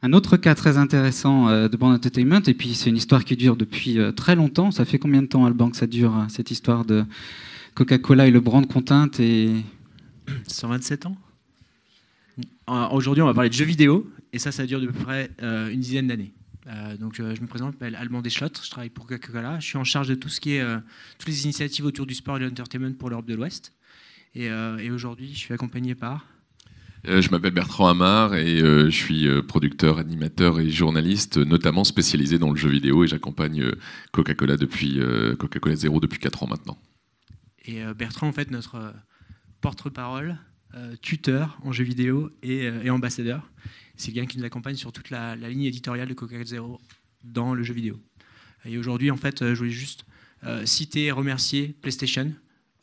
Un autre cas très intéressant de Brand Entertainment, et puis c'est une histoire qui dure depuis très longtemps. Ça fait combien de temps, Alban, que ça dure, cette histoire de Coca-Cola et le brand content et... 127 ans. Aujourd'hui, on va parler de jeux vidéo, et ça dure de peu près une dizaine d'années. Donc, je me présente, je m'appelle Alban Deschlottes, je travaille pour Coca-Cola. Je suis en charge de tout ce qui est toutes les initiatives autour du sport et de l'entertainment pour l'Europe de l'Ouest. Et aujourd'hui, je suis accompagné par... Je m'appelle Bertrand Amar et je suis producteur, animateur et journaliste, notamment spécialisé dans le jeu vidéo, et j'accompagne Coca-Cola depuis Coca-Cola Zero depuis 4 ans maintenant. Et Bertrand, en fait, notre porte-parole, tuteur en jeu vidéo et ambassadeur. C'est quelqu'un qui nous accompagne sur toute la ligne éditoriale de Coca-Cola Zero dans le jeu vidéo. Et aujourd'hui, en fait, je voulais juste citer et remercier PlayStation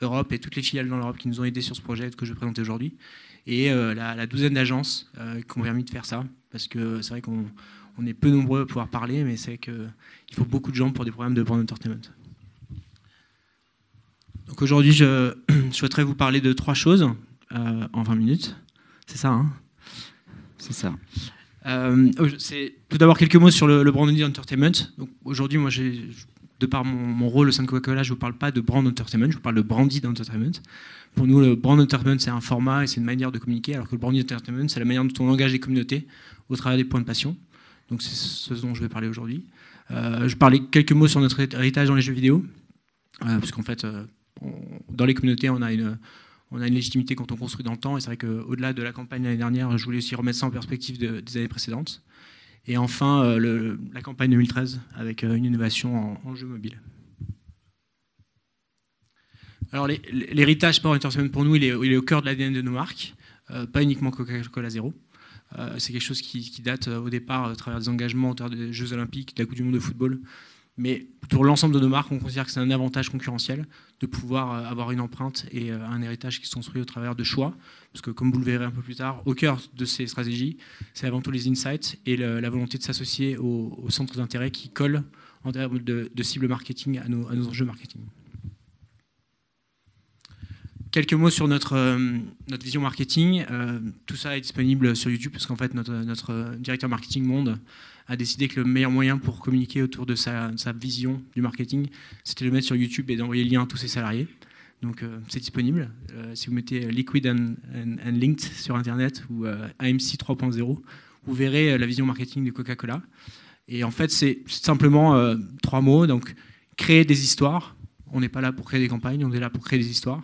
Europe et toutes les filiales dans l'Europe qui nous ont aidés sur ce projet que je vais présenter aujourd'hui. Et la douzaine d'agences qui ont permis de faire ça. Parce que c'est vrai qu'on est peu nombreux à pouvoir parler, mais c'est qu'il faut beaucoup de gens pour des programmes de brand entertainment. Donc aujourd'hui, je souhaiterais vous parler de 3 choses en 20 minutes. C'est ça, hein? C'est ça. C'est tout d'abord quelques mots sur le brand entertainment. Donc aujourd'hui, moi, de par mon rôle au sein de Coca-Cola, je ne vous parle pas de brand entertainment, je vous parle de branded entertainment. Pour nous, le brand entertainment, c'est un format et c'est une manière de communiquer, alors que le branded entertainment, c'est la manière dont on engage les communautés au travers des points de passion. Donc c'est ce dont je vais parler aujourd'hui. Je vais parler quelques mots sur notre héritage dans les jeux vidéo, parce qu'en fait, dans les communautés, on a une légitimité quand on construit dans le temps, et c'est vrai qu'au-delà de la campagne l'année dernière, je voulais aussi remettre ça en perspective des années précédentes. Et enfin, la campagne 2013, avec une innovation en jeu mobile. Alors, l'héritage Sport Entertainment, pour nous, il est au cœur de l'ADN de nos marques, pas uniquement Coca-Cola Zero. C'est quelque chose qui date au départ à travers des engagements autour des Jeux Olympiques, de la Coupe du Monde de football. Mais pour l'ensemble de nos marques, on considère que c'est un avantage concurrentiel de pouvoir avoir une empreinte et un héritage qui se construit au travers de choix. Parce que, comme vous le verrez un peu plus tard, au cœur de ces stratégies, c'est avant tout les insights et la volonté de s'associer aux centres d'intérêt qui collent en termes de cible marketing à nos enjeux marketing. Quelques mots sur notre vision marketing. Tout ça est disponible sur YouTube parce qu'en fait, notre directeur marketing monde a décidé que le meilleur moyen pour communiquer autour de sa vision du marketing, c'était de le mettre sur YouTube et d'envoyer le lien à tous ses salariés. Donc c'est disponible. Si vous mettez Liquid and Linked sur Internet ou AMC 3.0, vous verrez la vision marketing de Coca-Cola. Et en fait, c'est simplement 3 mots. Donc, créer des histoires. On n'est pas là pour créer des campagnes, on est là pour créer des histoires.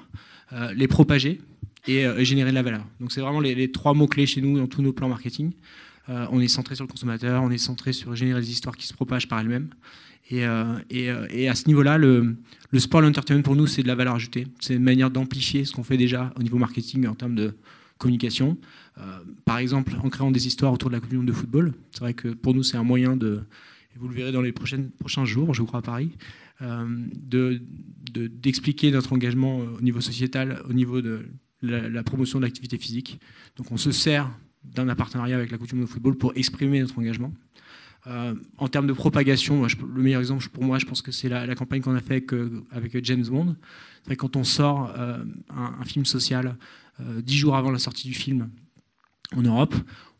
Les propager et générer de la valeur. Donc c'est vraiment les 3 mots-clés chez nous dans tous nos plans marketing. On est centré sur le consommateur, on est centré sur générer des histoires qui se propagent par elles-mêmes. Et à ce niveau-là, le sport et l'entertainment pour nous, c'est de la valeur ajoutée. C'est une manière d'amplifier ce qu'on fait déjà au niveau marketing en termes de communication. Par exemple, en créant des histoires autour de la Coupe du Monde de football. C'est vrai que pour nous, c'est un moyen et vous le verrez dans les prochains jours, je crois, à Paris, d'expliquer notre engagement au niveau sociétal, au niveau de la promotion de l'activité physique. Donc on se sert d'un partenariat avec la Coupe du Monde de football pour exprimer notre engagement. En termes de propagation, le meilleur exemple pour moi, je pense que c'est la campagne qu'on a fait avec James Bond. C'est vrai que quand on sort un film social 10 jours avant la sortie du film en Europe,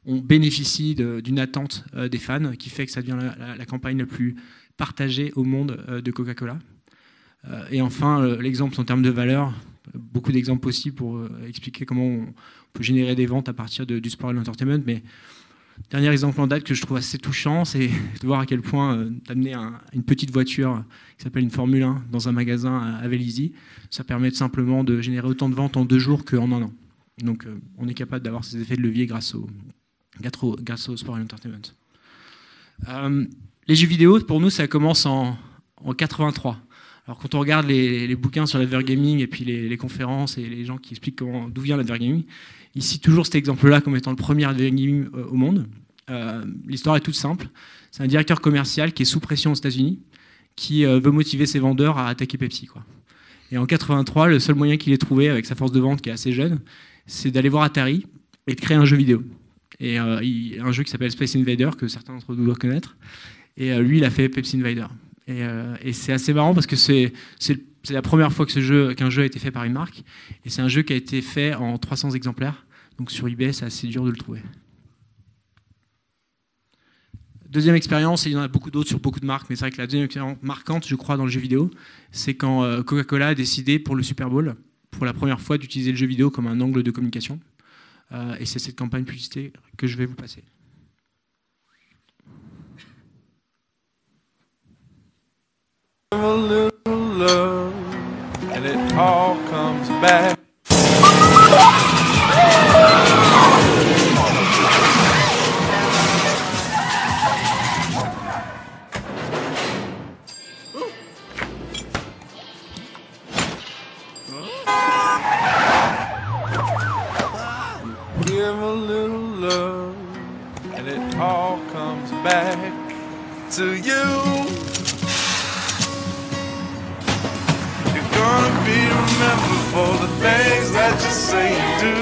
on bénéficie d'une attente des fans qui fait que ça devient la campagne la plus partagée au monde de Coca-Cola. Et enfin, l'exemple en termes de valeur, beaucoup d'exemples possibles pour expliquer comment on peut générer des ventes à partir du sport et de l'entertainment. Mais dernier exemple en date que je trouve assez touchant, c'est de voir à quel point d'amener une petite voiture qui s'appelle une Formule 1 dans un magasin à Vélizy, ça permet simplement de générer autant de ventes en 2 jours qu'en 1 an. Donc on est capable d'avoir ces effets de levier grâce au sport et l'entertainment. Les jeux vidéo, pour nous, ça commence en 83. Alors quand on regarde les bouquins sur l'advergaming et puis les conférences et les gens qui expliquent d'où vient l'advergaming, ils citent toujours cet exemple-là comme étant le premier advergaming au monde. L'histoire est toute simple. C'est un directeur commercial qui est sous pression aux États-Unis qui veut motiver ses vendeurs à attaquer Pepsi, quoi. Et en 83, le seul moyen qu'il ait trouvé avec sa force de vente qui est assez jeune, c'est d'aller voir Atari et de créer un jeu vidéo. Et un jeu qui s'appelle Space Invader, que certains d'entre vous doivent connaître. Et lui, il a fait Pepsi Invader. Et c'est assez marrant parce que c'est la première fois qu'un jeu a été fait par une marque. Et c'est un jeu qui a été fait en 300 exemplaires. Donc sur eBay, c'est assez dur de le trouver. Deuxième expérience, et il y en a beaucoup d'autres sur beaucoup de marques, mais c'est vrai que la deuxième expérience marquante, je crois, dans le jeu vidéo, c'est quand Coca-Cola a décidé pour le Super Bowl, pour la première fois, d'utiliser le jeu vidéo comme un angle de communication. Et c'est cette campagne publicité que je vais vous passer. A little love, and it all comes back. Give a little love, and it all comes back to you. Gonna be remembered for the things that you say and do.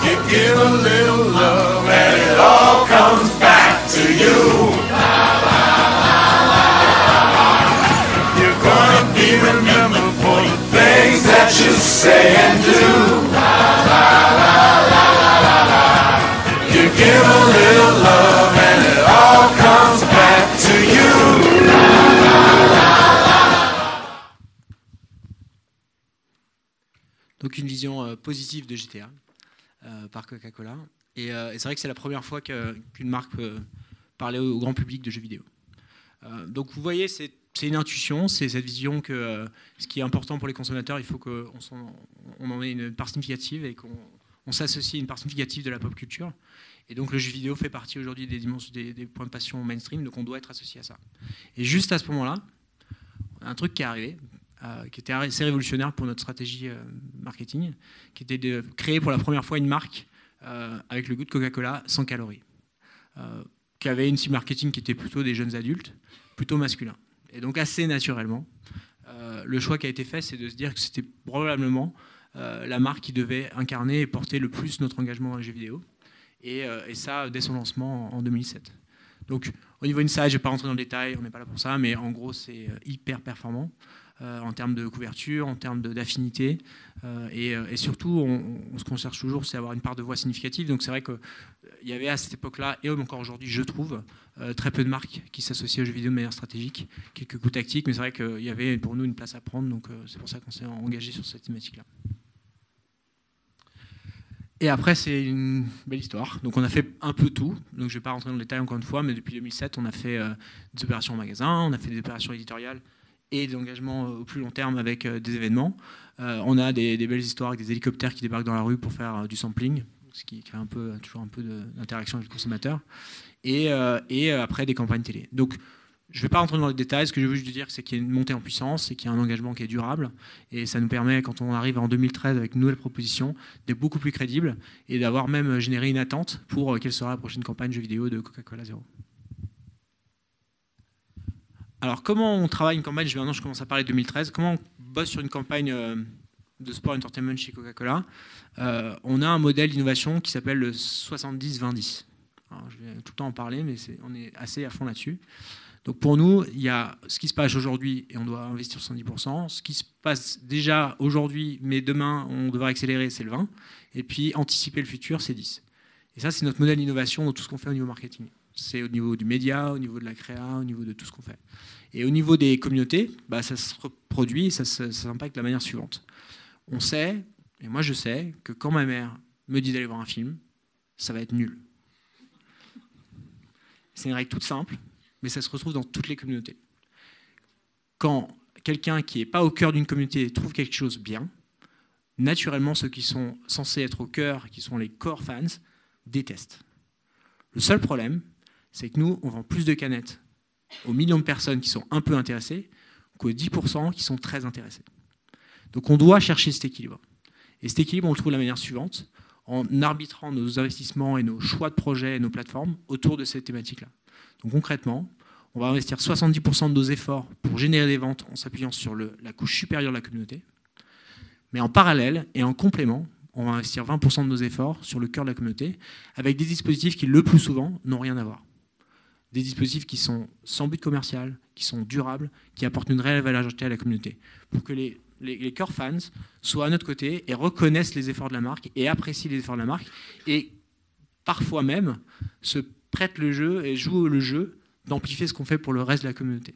You give a little love and it all comes back to you. You're gonna be remembered for the things that you say and do. You give a little love and it all comes back to you. Donc une vision positive de GTA par Coca-Cola. Et c'est vrai que c'est la première fois qu'une marque peut parler au grand public de jeux vidéo. Donc vous voyez, c'est une intuition, c'est cette vision que ce qui est important pour les consommateurs, il faut qu'on en ait une part significative et qu'on s'associe à une part significative de la pop culture. Et donc le jeu vidéo fait partie aujourd'hui des points de passion mainstream, donc on doit être associé à ça. Et juste à ce moment-là, un truc qui est arrivé, qui était assez révolutionnaire pour notre stratégie marketing, qui était de créer pour la première fois une marque avec le goût de Coca-Cola sans calories, qui avait une cible marketing qui était plutôt des jeunes adultes, plutôt masculins. Et donc assez naturellement, le choix qui a été fait, c'est de se dire que c'était probablement la marque qui devait incarner et porter le plus notre engagement dans les jeux vidéo, et ça dès son lancement en 2007. Donc au niveau Inside, je ne vais pas rentrer dans le détail, on n'est pas là pour ça, mais en gros c'est hyper performant. En termes de couverture, en termes d'affinité, et surtout, ce qu'on cherche toujours, c'est avoir une part de voix significative. Donc c'est vrai qu'il y avait à cette époque-là, et encore aujourd'hui, je trouve, très peu de marques qui s'associaient aux jeux vidéo de manière stratégique, quelques coups tactiques, mais c'est vrai qu'il y avait pour nous une place à prendre, donc c'est pour ça qu'on s'est engagé sur cette thématique-là. Et après, c'est une belle histoire. Donc on a fait un peu tout, donc je ne vais pas rentrer dans le détail encore une fois, mais depuis 2007, on a fait des opérations en magasin, on a fait des opérations éditoriales, et des engagements au plus long terme avec des événements. On a des belles histoires avec des hélicoptères qui débarquent dans la rue pour faire du sampling, ce qui crée toujours un peu d'interaction avec le consommateur. Et après, des campagnes télé. Donc, je ne vais pas rentrer dans les détails. Ce que je veux juste dire, c'est qu'il y a une montée en puissance et qu'il y a un engagement qui est durable. Et ça nous permet, quand on arrive en 2013 avec une nouvelle proposition, d'être beaucoup plus crédible et d'avoir même généré une attente pour quelle sera la prochaine campagne jeux vidéo de Coca-Cola Zero. Alors, comment on travaille une campagne? Maintenant, je commence à parler de 2013. Comment on bosse sur une campagne de sport entertainment chez Coca-Cola? On a un modèle d'innovation qui s'appelle le 70-20-10. Je vais tout le temps en parler, mais on est assez à fond là-dessus. Donc, pour nous, il y a ce qui se passe aujourd'hui et on doit investir 70%. Ce qui se passe déjà aujourd'hui, mais demain, on devra accélérer, c'est le 20%. Et puis, anticiper le futur, c'est 10%. Et ça, c'est notre modèle d'innovation dans tout ce qu'on fait au niveau marketing. C'est au niveau du média, au niveau de la créa, au niveau de tout ce qu'on fait. Et au niveau des communautés, ça se reproduit et ça impacte de la manière suivante. On sait, et moi je sais, que quand ma mère me dit d'aller voir un film, ça va être nul. C'est une règle toute simple, mais ça se retrouve dans toutes les communautés. Quand quelqu'un qui n'est pas au cœur d'une communauté trouve quelque chose bien, naturellement ceux qui sont censés être au cœur, qui sont les core fans, détestent. Le seul problème, c'est que nous, on vend plus de canettes aux millions de personnes qui sont un peu intéressées qu'aux 10% qui sont très intéressés. Donc on doit chercher cet équilibre. Et cet équilibre, on le trouve de la manière suivante, en arbitrant nos investissements et nos choix de projets et nos plateformes autour de cette thématique-là. Donc concrètement, on va investir 70% de nos efforts pour générer des ventes en s'appuyant sur la couche supérieure de la communauté. Mais en parallèle et en complément, on va investir 20% de nos efforts sur le cœur de la communauté avec des dispositifs qui, le plus souvent, n'ont rien à voir. Des dispositifs qui sont sans but commercial, qui sont durables, qui apportent une réelle valeur ajoutée à la communauté. Pour que les core fans soient à notre côté et reconnaissent les efforts de la marque et apprécient les efforts de la marque et parfois même, se prêtent le jeu et jouent le jeu d'amplifier ce qu'on fait pour le reste de la communauté.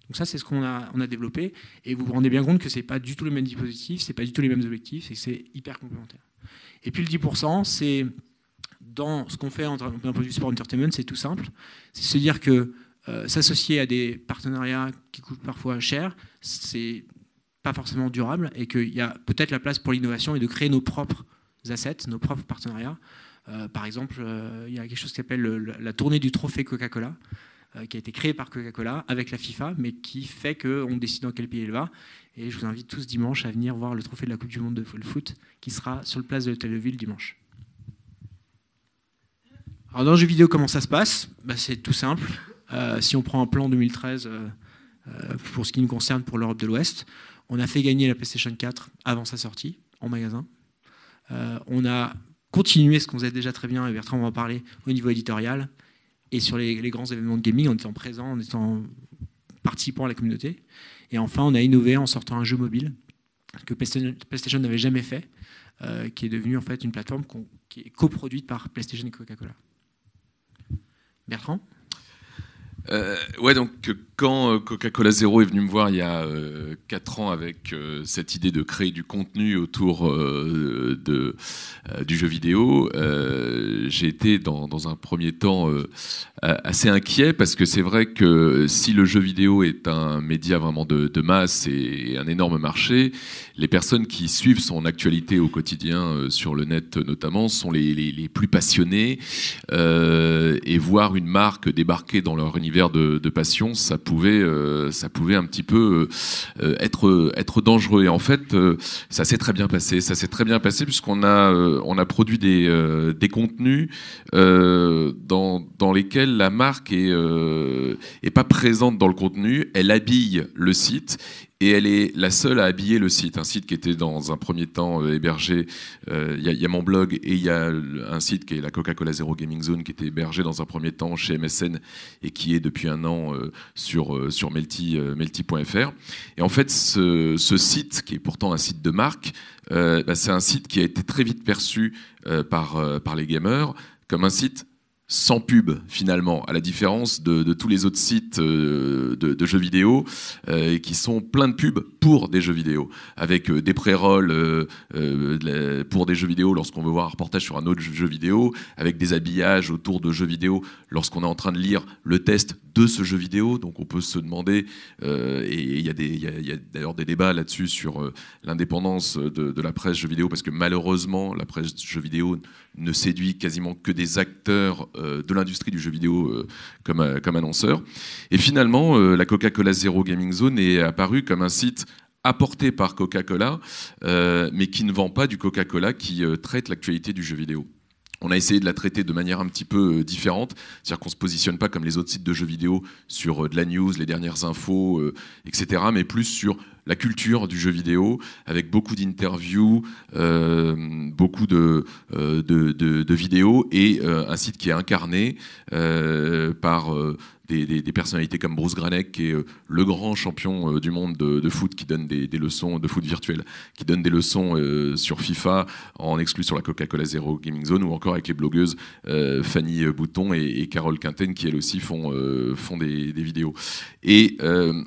Donc ça, c'est ce qu'on a développé. Et vous vous rendez bien compte que ce n'est pas du tout le même dispositif, ce n'est pas du tout les mêmes objectifs, et que c'est hyper complémentaire. Et puis le 10%, c'est dans ce qu'on fait d'un point de vue sport entertainment, c'est tout simple. C'est se dire que s'associer à des partenariats qui coûtent parfois cher, c'est pas forcément durable, et qu'il y a peut-être la place pour l'innovation et de créer nos propres assets, nos propres partenariats. Par exemple, il y a quelque chose qui s'appelle la tournée du trophée Coca-Cola, qui a été créée par Coca-Cola avec la FIFA, mais qui fait qu'on décide dans quel pays elle va. Et je vous invite tous dimanche à venir voir le trophée de la Coupe du Monde de foot qui sera sur le place de l'Hôtel de Ville dimanche. Alors dans le jeu vidéo, comment ça se passe ? C'est tout simple. Si on prend un plan 2013 pour ce qui nous concerne pour l'Europe de l'Ouest, on a fait gagner la PlayStation 4 avant sa sortie en magasin. On a continué ce qu'on faisait déjà très bien, et Bertrand va en parler, au niveau éditorial et sur les grands événements de gaming, en étant présent, en étant participant à la communauté. Et enfin, on a innové en sortant un jeu mobile que PlayStation n'avait jamais fait, qui est devenu en fait une plateforme qui est coproduite par PlayStation et Coca-Cola. Bertrand ? Ouais, donc quand Coca-Cola Zero est venu me voir il y a 4 ans avec cette idée de créer du contenu autour du jeu vidéo, j'ai été dans un premier temps assez inquiet, parce que c'est vrai que si le jeu vidéo est un média vraiment de masse et un énorme marché, les personnes qui suivent son actualité au quotidien sur le net notamment sont les plus passionnés, et voir une marque débarquer dans leur univers de passion, ça pouvait un petit peu être dangereux. Et en fait, ça s'est très bien passé. Ça s'est très bien passé puisqu'on a produit des contenus dans lesquels la marque est pas présente dans le contenu. Elle habille le site. Et elle est la seule à habiller le site. Un site qui était dans un premier temps hébergé, il y a mon blog, et il y a un site qui est la Coca-Cola Zero Gaming Zone, qui était hébergé dans un premier temps chez MSN et qui est depuis un an sur melty.fr. Et en fait, ce site, qui est pourtant un site de marque, c'est un site qui a été très vite perçu par les gamers comme un site sans pub, finalement, à la différence de tous les autres sites de jeux vidéo qui sont pleins de pubs pour des jeux vidéo, avec des pré-rolls pour des jeux vidéo lorsqu'on veut voir un reportage sur un autre jeu vidéo, avec des habillages autour de jeux vidéo lorsqu'on est en train de lire le test de ce jeu vidéo. Donc on peut se demander, et il y a d'ailleurs des débats là-dessus sur l'indépendance de la presse jeux vidéo, parce que malheureusement la presse jeux vidéo ne séduit quasiment que des acteurs de l'industrie du jeu vidéo comme annonceurs. Et finalement, la Coca-Cola Zero Gaming Zone est apparue comme un site apporté par Coca-Cola, mais qui ne vend pas du Coca-Cola, qui traite l'actualité du jeu vidéo. On a essayé de la traiter de manière un petit peu différente, c'est-à-dire qu'on ne se positionne pas comme les autres sites de jeux vidéo sur de la news, les dernières infos, etc., mais plus sur la culture du jeu vidéo, avec beaucoup d'interviews, beaucoup de vidéos, et un site qui est incarné par des personnalités comme Bruce Granek, qui est le grand champion du monde de foot, qui donne des leçons de foot virtuel, qui donne des leçons sur FIFA en exclu sur la Coca-Cola Zero Gaming Zone, ou encore avec les blogueuses Fanny Bouton et Carole Quinten, qui elles aussi font des vidéos. Et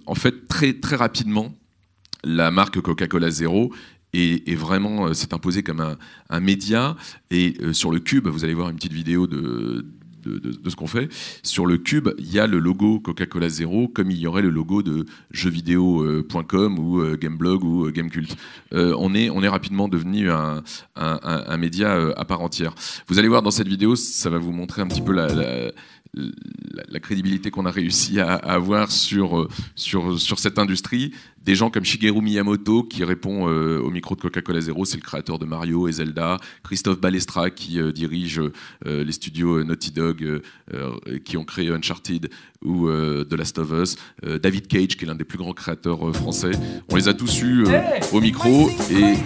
en fait, très, très rapidement, la marque Coca-Cola Zero est vraiment s'est imposée comme un média. Et sur le cube, vous allez voir une petite vidéo de ce qu'on fait. Sur le cube, il y a le logo Coca-Cola Zero, comme il y aurait le logo de jeuxvideo.com ou Gameblog ou Gamecult. On est rapidement devenu un média à part entière. Vous allez voir dans cette vidéo, ça va vous montrer un petit peu la crédibilité qu'on a réussi à avoir sur cette industrie. Des gens comme Shigeru Miyamoto, qui répond au micro de Coca-Cola Zero, c'est le créateur de Mario et Zelda. Christophe Balestra, qui dirige les studios Naughty Dog, qui ont créé Uncharted ou The Last of Us. David Cage, qui est l'un des plus grands créateurs français. On les a tous eus au micro,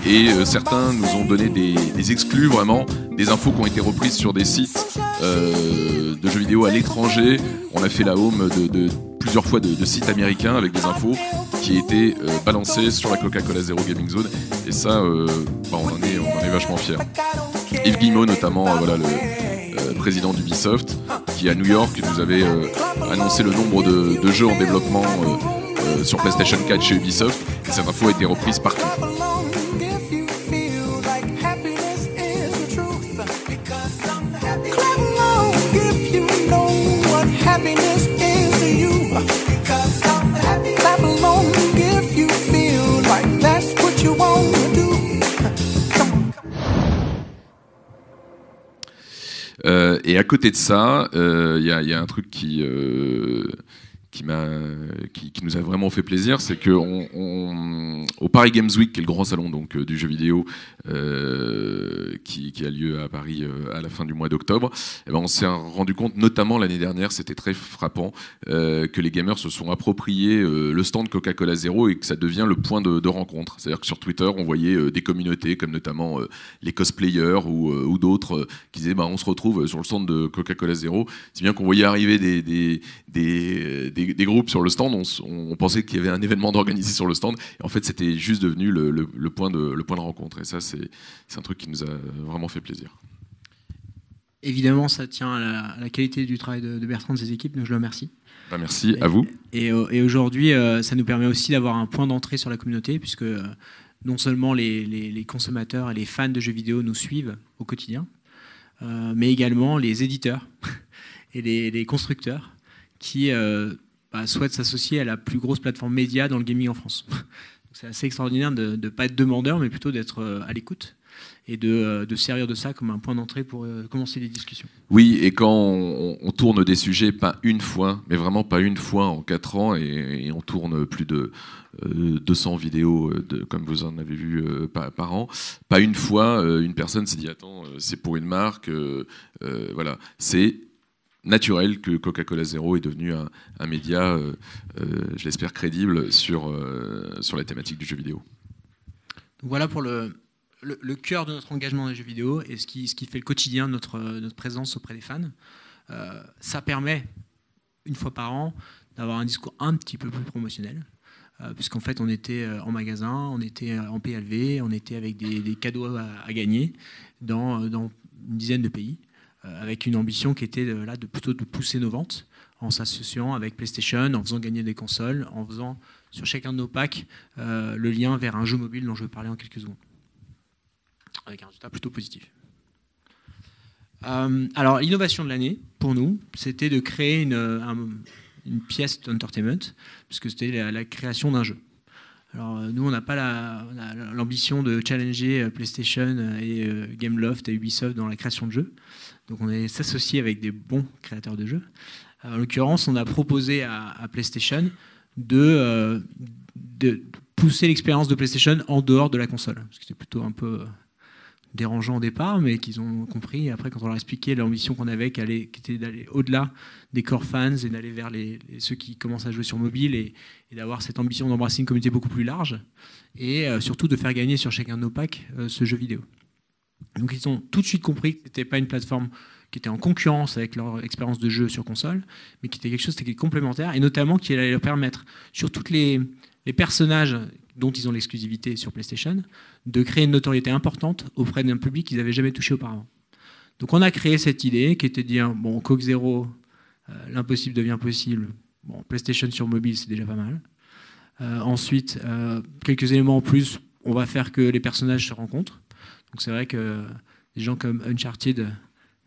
et certains nous ont donné des exclus, vraiment, des infos qui ont été reprises sur des sites de jeux vidéo à l'étranger. On a fait la home de plusieurs fois de sites américains avec des infos qui étaient balancées sur la Coca-Cola Zero Gaming Zone, et ça on en est vachement fiers. Yves Guillemot notamment, président d'Ubisoft, qui à New York nous avait annoncé le nombre de jeux en développement sur PlayStation 4 chez Ubisoft. Et cette info a été reprise partout. Et à côté de ça, il y a un truc qui nous a vraiment fait plaisir, c'est que au Paris Games Week, qui est le grand salon donc du jeu vidéo qui a lieu à Paris à la fin du mois d'octobre, eh ben on s'est rendu compte, notamment l'année dernière, c'était très frappant, que les gamers se sont appropriés le stand Coca-Cola Zero et que ça devient le point de rencontre. C'est-à-dire que sur Twitter, on voyait des communautés comme notamment les cosplayers ou d'autres qui disaient on se retrouve sur le stand de Coca-Cola Zero. Si bien qu'on voyait arriver des groupes sur le stand, on pensait qu'il y avait un événement d'organisé sur le stand, et en fait c'était juste devenu le point de rencontre. Et ça c'est un truc qui nous a vraiment fait plaisir. Évidemment, ça tient à la qualité du travail de Bertrand et de ses équipes, donc je le remercie. Merci à vous. Et aujourd'hui, ça nous permet aussi d'avoir un point d'entrée sur la communauté, puisque non seulement les consommateurs et les fans de jeux vidéo nous suivent au quotidien, mais également les éditeurs et les constructeurs qui souhaitent s'associer à la plus grosse plateforme média dans le gaming en France. C'est assez extraordinaire de ne pas être demandeur, mais plutôt d'être à l'écoute et de servir de ça comme un point d'entrée pour commencer les discussions. Oui, et quand on tourne des sujets, pas une fois, mais vraiment pas une fois en 4 ans, et on tourne plus de 200 vidéos, comme vous en avez vu par an, pas une fois, une personne s'est dit « Attends, c'est pour une marque », voilà, c'est naturel que Coca-Cola Zero est devenu un média, je l'espère, crédible sur la thématique du jeu vidéo. Donc voilà pour le cœur de notre engagement dans les jeux vidéo et ce qui fait le quotidien de notre présence auprès des fans. Ça permet, une fois par an, d'avoir un discours un petit peu plus promotionnel, puisqu'en fait on était en magasin, on était en PLV, on était avec des cadeaux à gagner dans une dizaine de pays, avec une ambition qui était plutôt de pousser nos ventes en s'associant avec PlayStation, en faisant gagner des consoles, en faisant sur chacun de nos packs le lien vers un jeu mobile dont je vais parler en quelques secondes, avec un résultat plutôt positif. Alors l'innovation de l'année, pour nous, c'était de créer une pièce d'entertainment, puisque c'était la création d'un jeu. Alors, nous, on n'a pas l'ambition de challenger PlayStation et Gameloft et Ubisoft dans la création de jeux. Donc on est s'associer avec des bons créateurs de jeux. En l'occurrence, on a proposé à PlayStation de pousser l'expérience de PlayStation en dehors de la console. Ce qui était plutôt un peu dérangeant au départ, mais qu'ils ont compris. Et après, quand on leur a expliqué l'ambition qu'on avait, qui était d'aller au-delà des core fans et d'aller vers ceux qui commencent à jouer sur mobile et d'avoir cette ambition d'embrasser une communauté beaucoup plus large et surtout de faire gagner sur chacun de nos packs ce jeu vidéo. Donc ils ont tout de suite compris que ce n'était pas une plateforme qui était en concurrence avec leur expérience de jeu sur console, mais qui était quelque chose qui était complémentaire et notamment qui allait leur permettre, sur tous les personnages dont ils ont l'exclusivité sur PlayStation, de créer une notoriété importante auprès d'un public qu'ils n'avaient jamais touché auparavant. Donc on a créé cette idée qui était de dire, bon, Coke Zero, l'impossible devient possible, bon, PlayStation sur mobile c'est déjà pas mal. Ensuite, quelques éléments en plus, on va faire que les personnages se rencontrent. Donc c'est vrai que des gens comme Uncharted,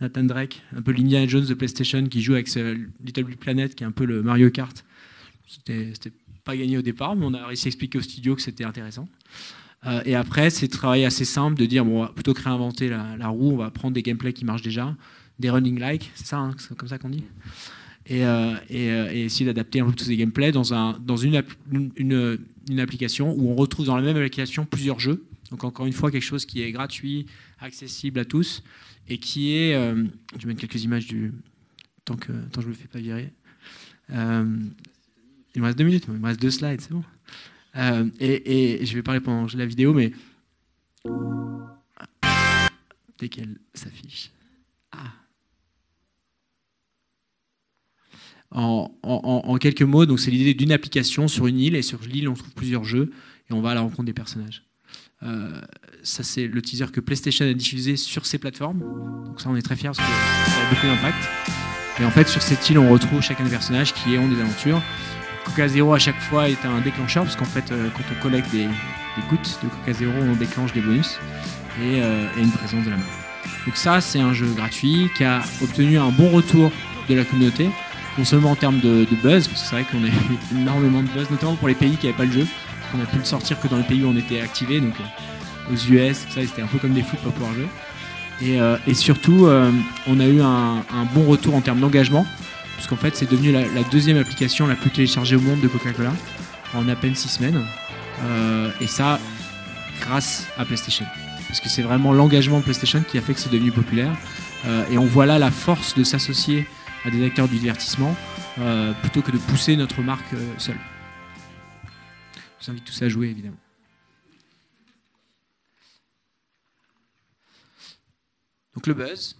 Nathan Drake, un peu l'Indiana Jones de PlayStation qui joue avec Little Big Planet, qui est un peu le Mario Kart, c'était pas gagné au départ, mais on a réussi à expliquer au studio que c'était intéressant. Et après, c'est travailler assez simple de dire, bon, on va plutôt que réinventer la roue, on va prendre des gameplays qui marchent déjà, des running like, c'est ça, hein, c'est comme ça qu'on dit, et essayer d'adapter un peu tous ces gameplays dans une application où on retrouve dans la même application plusieurs jeux. Donc encore une fois, quelque chose qui est gratuit, accessible à tous, et qui est... je vais mettre quelques images tant que je ne me fais pas virer. Il me reste 2 minutes, il me reste 2 slides, c'est bon. Et je vais parler pendant la vidéo, mais... Dès qu'elle s'affiche... En quelques mots, donc c'est l'idée d'une application sur une île, et sur l'île, on trouve plusieurs jeux, et on va à la rencontre des personnages. Ça, c'est le teaser que PlayStation a diffusé sur ses plateformes. Donc ça, on est très fiers parce que ça a beaucoup d'impact. Et en fait, sur cette île, on retrouve chacun des personnages qui ont des aventures. Coca Zero, à chaque fois, est un déclencheur parce qu'en fait, quand on collecte des gouttes de Coca Zero, on déclenche des bonus et une présence de la main. Donc ça, c'est un jeu gratuit qui a obtenu un bon retour de la communauté, non seulement en termes de buzz, parce que c'est vrai qu'on a eu énormément de buzz, notamment pour les pays qui n'avaient pas le jeu. On a pu le sortir que dans les pays où on était activé, donc aux US, tout ça, c'était un peu comme des fous de pas pouvoir jouer. Et surtout, on a eu un bon retour en termes d'engagement, parce qu'en fait, c'est devenu la deuxième application la plus téléchargée au monde de Coca-Cola, en à peine 6 semaines. Et ça, grâce à PlayStation. Parce que c'est vraiment l'engagement PlayStation qui a fait que c'est devenu populaire. Et on voit là la force de s'associer à des acteurs du divertissement, plutôt que de pousser notre marque seule. Je vous invite tous à jouer, évidemment. Donc le buzz.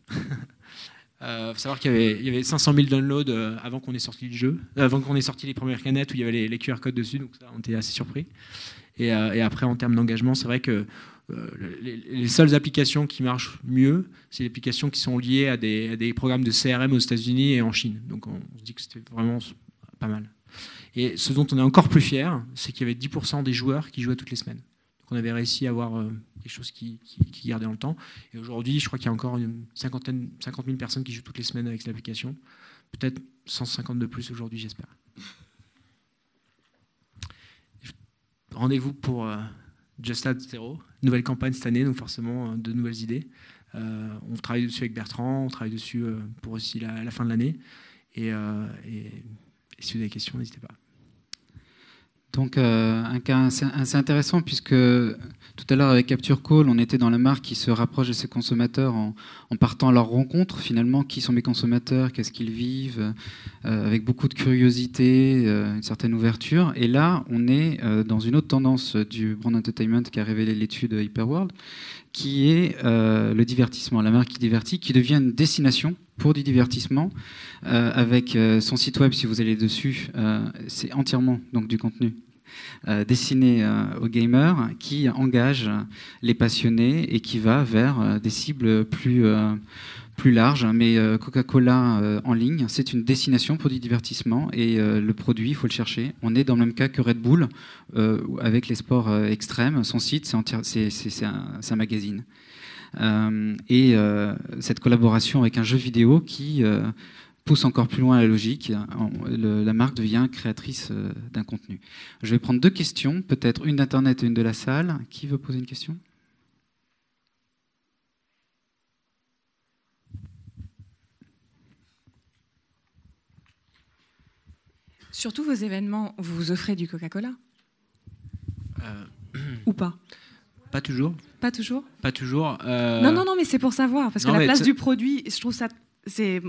Faut savoir qu'il y avait 500 000 downloads avant qu'on ait sorti le jeu, avant qu'on ait sorti les premières canettes où il y avait les QR codes dessus, donc ça, on était assez surpris. Et après, en termes d'engagement, c'est vrai que les seules applications qui marchent mieux, c'est les applications qui sont liées à des programmes de CRM aux États-Unis et en Chine. Donc on se dit que c'était vraiment pas mal. Et ce dont on est encore plus fier, c'est qu'il y avait 10% des joueurs qui jouaient toutes les semaines. Donc on avait réussi à avoir quelque chose qui gardait dans le temps. Et aujourd'hui, je crois qu'il y a encore une 50 000 personnes qui jouent toutes les semaines avec cette application. Peut-être 150 de plus aujourd'hui, j'espère. Rendez-vous pour Just Add Zero, nouvelle campagne cette année, donc forcément de nouvelles idées. On travaille dessus avec Bertrand, on travaille dessus pour aussi la fin de l'année. Et si vous avez des questions, n'hésitez pas. Donc un cas assez intéressant puisque tout à l'heure avec Capture Call, on était dans la marque qui se rapproche de ses consommateurs en partant à leur rencontre finalement. Qui sont mes consommateurs, qu'est-ce qu'ils vivent, avec beaucoup de curiosité, une certaine ouverture. Et là, on est dans une autre tendance du brand entertainment qui a révélé l'étude Hyperworld, qui est le divertissement, la marque qui divertit, qui devient une destination pour du divertissement, avec son site web, si vous allez dessus, c'est entièrement donc du contenu destiné aux gamers, qui engage les passionnés et qui va vers des cibles plus larges. Mais Coca-Cola en ligne, c'est une destination pour du divertissement et le produit, il faut le chercher. On est dans le même cas que Red Bull avec les sports extrêmes. Son site, c'est un magazine. Et cette collaboration avec un jeu vidéo qui pousse encore plus loin la logique. La marque devient créatrice d'un contenu. Je vais prendre 2 questions, peut-être une d'Internet et une de la salle. Qui veut poser une question ? Surtout vos événements, vous offrez du Coca-Cola ou pas? Pas toujours. Pas toujours? Pas toujours. Non, mais c'est pour savoir, parce que Non, la mais place du produit, je trouve ça... C'est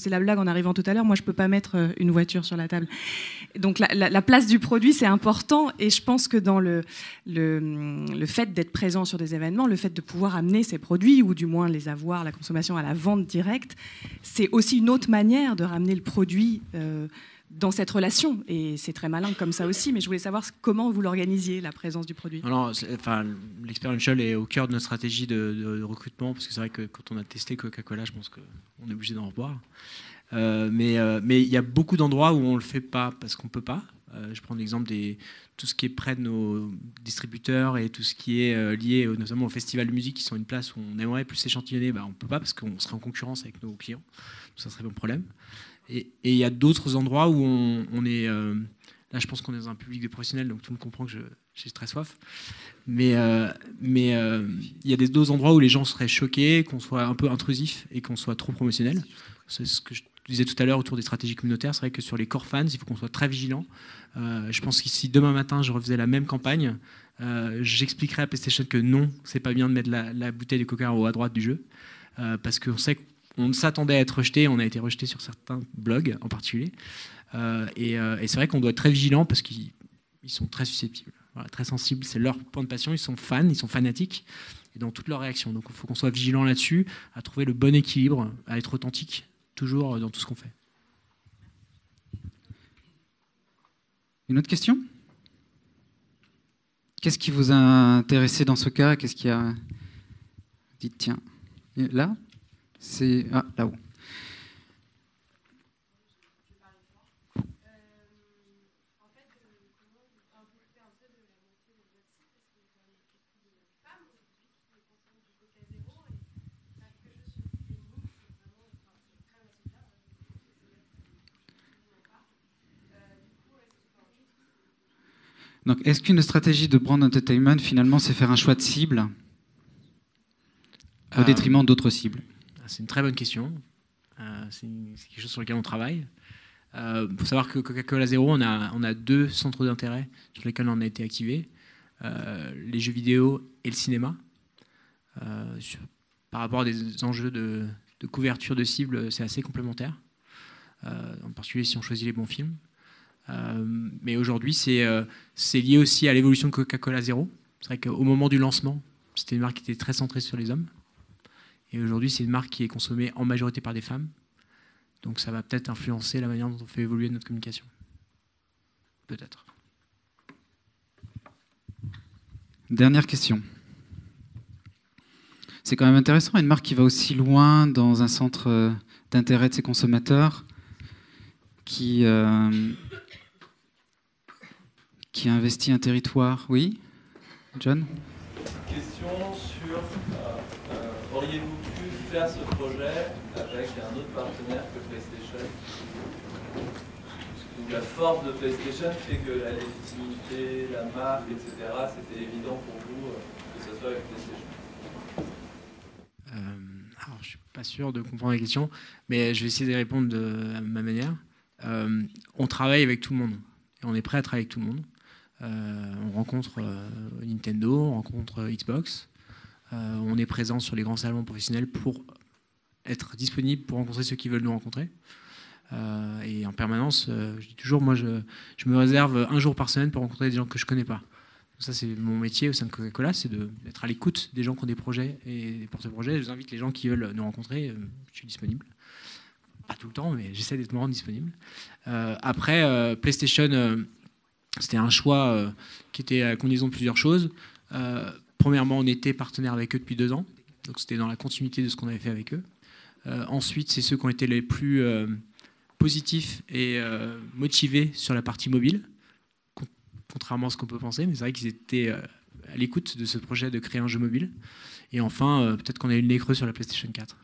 la blague en arrivant tout à l'heure, moi je peux pas mettre une voiture sur la table. Donc la place du produit c'est important, et je pense que dans le fait d'être présent sur des événements, le fait de pouvoir amener ces produits, ou du moins les avoir, la consommation à la vente directe, c'est aussi une autre manière de ramener le produit dans cette relation, et c'est très malin comme ça aussi, mais je voulais savoir comment vous l'organisiez, la présence du produit. Alors, l'experiential est au cœur de notre stratégie de recrutement, parce que c'est vrai que quand on a testé Coca-Cola, je pense qu'on est obligé d'en revoir. Mais il y a beaucoup d'endroits où on ne le fait pas parce qu'on ne peut pas. Je prends l'exemple de tout ce qui est près de nos distributeurs et tout ce qui est lié notamment au festival de musique, qui sont une place où on aimerait plus s'échantillonner. On ne peut pas parce qu'on serait en concurrence avec nos clients. Ça serait un problème. Et il y a d'autres endroits où on est... là, je pense qu'on est dans un public de professionnels, donc tout le monde comprend que j'ai très soif. Mais il y a d'autres endroits où les gens seraient choqués, qu'on soit un peu intrusif et qu'on soit trop promotionnel. C'est ce que je disais tout à l'heure autour des stratégies communautaires. C'est vrai que sur les core fans, il faut qu'on soit très vigilant. Je pense que si demain matin, je refaisais la même campagne, j'expliquerais à PlayStation que non, c'est pas bien de mettre la bouteille de Coca en haut à droite du jeu, parce qu'on sait qu'on s'attendait à être rejeté, on a été rejeté sur certains blogs en particulier. Et c'est vrai qu'on doit être très vigilant parce qu'ils sont très susceptibles, voilà, très sensibles. C'est leur point de passion, ils sont fans, ils sont fanatiques, et dans toutes leurs réactions. Donc il faut qu'on soit vigilant là-dessus, à trouver le bon équilibre, à être authentique, toujours dans tout ce qu'on fait. Une autre question ? Qu'est-ce qui vous a intéressé dans ce cas? Qu'est-ce qui a dit, tiens, là, c'est là-haut. Donc, est-ce qu'une stratégie de brand entertainment, finalement, c'est faire un choix de cible au détriment d'autres cibles? C'est une très bonne question. C'est quelque chose sur lequel on travaille. Il faut savoir que Coca-Cola Zero, on a 2 centres d'intérêt sur lesquels on a été activé. Les jeux vidéo et le cinéma. Par rapport à des enjeux de couverture de cible, c'est assez complémentaire. En particulier si on choisit les bons films. Mais aujourd'hui, c'est lié aussi à l'évolution de Coca-Cola Zero. C'est vrai qu'au moment du lancement, c'était une marque qui était très centrée sur les hommes. Et aujourd'hui, c'est une marque qui est consommée en majorité par des femmes. Donc ça va peut-être influencer la manière dont on fait évoluer notre communication. Peut-être. Dernière question. C'est quand même intéressant, une marque qui va aussi loin dans un centre d'intérêt de ses consommateurs, qui investit un territoire. Oui, John? Question sur auriez-vous pu faire ce projet avec un autre partenaire que PlayStation? Donc la force de PlayStation fait que la légitimité, la marque, etc., c'était évident pour vous que ce soit avec PlayStation. Alors, je ne suis pas sûr de comprendre la question, mais je vais essayer de répondre à ma manière. On travaille avec tout le monde, et on est prêt à travailler avec tout le monde. On rencontre Nintendo, on rencontre Xbox, on est présent sur les grands salons professionnels pour être disponible pour rencontrer ceux qui veulent nous rencontrer. Et en permanence, je dis toujours, moi je me réserve un jour par semaine pour rencontrer des gens que je ne connais pas. Ça, c'est mon métier au sein de Coca-Cola, c'est d'être à l'écoute des gens qui ont des projets et des porte-projets. Je vous invite les gens qui veulent nous rencontrer, je suis disponible. Pas tout le temps, mais j'essaie d'être me rendre disponible. Après, PlayStation, c'était un choix qui était à la combinaison de plusieurs choses. Premièrement, on était partenaire avec eux depuis 2 ans, donc c'était dans la continuité de ce qu'on avait fait avec eux. Ensuite, c'est ceux qui ont été les plus positifs et motivés sur la partie mobile, contrairement à ce qu'on peut penser, mais c'est vrai qu'ils étaient à l'écoute de ce projet de créer un jeu mobile. Et enfin, peut-être qu'on a eu le nez creux sur la PlayStation 4.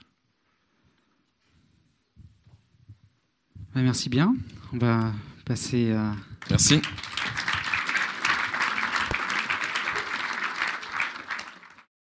Merci bien. On va passer à... Merci.